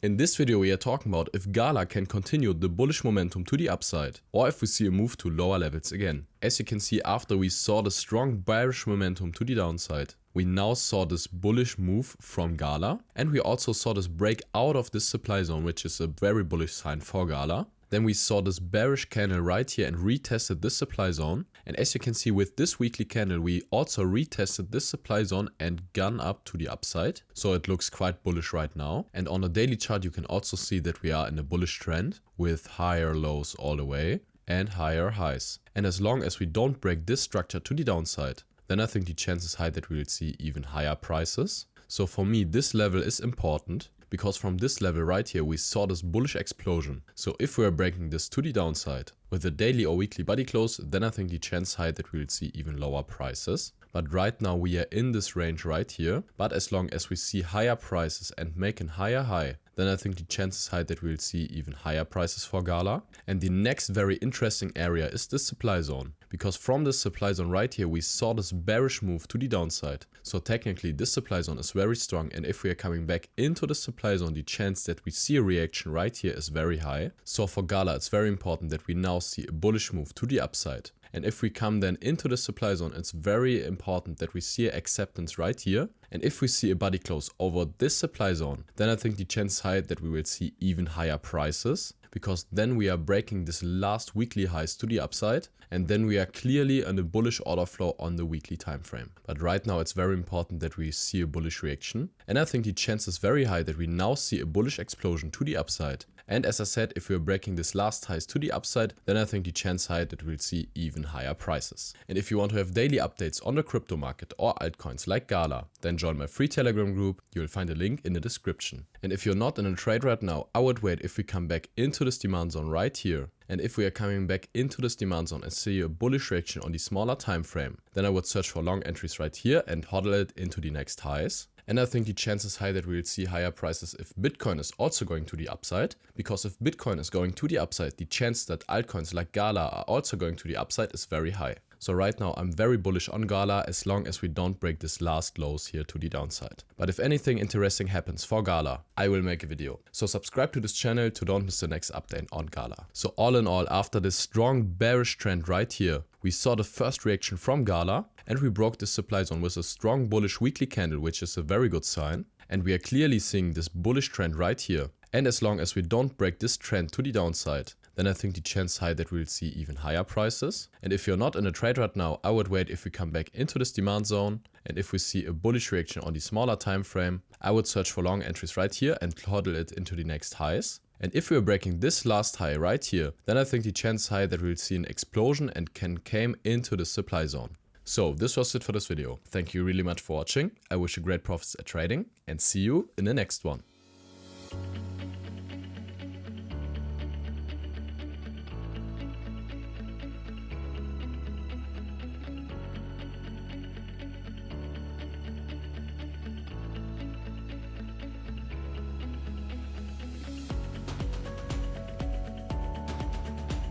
In this video we are talking about if Gala can continue the bullish momentum to the upside or if we see a move to lower levels again. As you can see, after we saw the strong bearish momentum to the downside, we now saw this bullish move from Gala, and we also saw this break out of this supply zone, which is a very bullish sign for Gala. Then we saw this bearish candle right here and retested this supply zone. And as you can see with this weekly candle, we also retested this supply zone and gone up to the upside. So it looks quite bullish right now. And on the daily chart, you can also see that we are in a bullish trend with higher lows all the way and higher highs. And as long as we don't break this structure to the downside, then I think the chance is high that we will see even higher prices. So for me, this level is important, because from this level right here, we saw this bullish explosion. So if we are breaking this to the downside with a daily or weekly body close, then I think the chance high that we will see even lower prices. But right now we are in this range right here. But as long as we see higher prices and make a higher high, then I think the chance is high that we will see even higher prices for Gala. And the next very interesting area is the supply zone. Because from this supply zone right here, we saw this bearish move to the downside. So technically this supply zone is very strong, and if we are coming back into the supply zone, the chance that we see a reaction right here is very high. So for Gala, it's very important that we now see a bullish move to the upside. And if we come then into the supply zone, it's very important that we see acceptance right here. And if we see a body close over this supply zone, then I think the chance is high that we will see even higher prices, because then we are breaking this last weekly highs to the upside, and then we are clearly on a bullish order flow on the weekly time frame. But right now it's very important that we see a bullish reaction, and I think the chance is very high that we now see a bullish explosion to the upside. And as I said, if we are breaking this last highs to the upside, then I think the chance high that we'll see even higher prices. And if you want to have daily updates on the crypto market or altcoins like Gala, then join my free Telegram group. You will find a link in the description. And if you're not in a trade right now, I would wait if we come back into this demand zone right here. And if we are coming back into this demand zone and see a bullish reaction on the smaller time frame, then I would search for long entries right here and hodl it into the next highs. And I think the chance is high that we will see higher prices if Bitcoin is also going to the upside. Because if Bitcoin is going to the upside, the chance that altcoins like Gala are also going to the upside is very high. So right now I'm very bullish on Gala as long as we don't break this last lows here to the downside. But if anything interesting happens for Gala, I will make a video. So subscribe to this channel to don't miss the next update on Gala. So all in all, after this strong bearish trend right here, we saw the first reaction from Gala, and we broke this supply zone with a strong bullish weekly candle, which is a very good sign. And we are clearly seeing this bullish trend right here. And as long as we don't break this trend to the downside, then I think the chance high that we'll see even higher prices. And if you're not in a trade right now, I would wait if we come back into this demand zone. And if we see a bullish reaction on the smaller time frame, I would search for long entries right here and hodl it into the next highs. And if we are breaking this last high right here, then I think the chance high that we'll see an explosion and can came into the supply zone. So this was it for this video. Thank you really much for watching. I wish you great profits at trading and see you in the next one.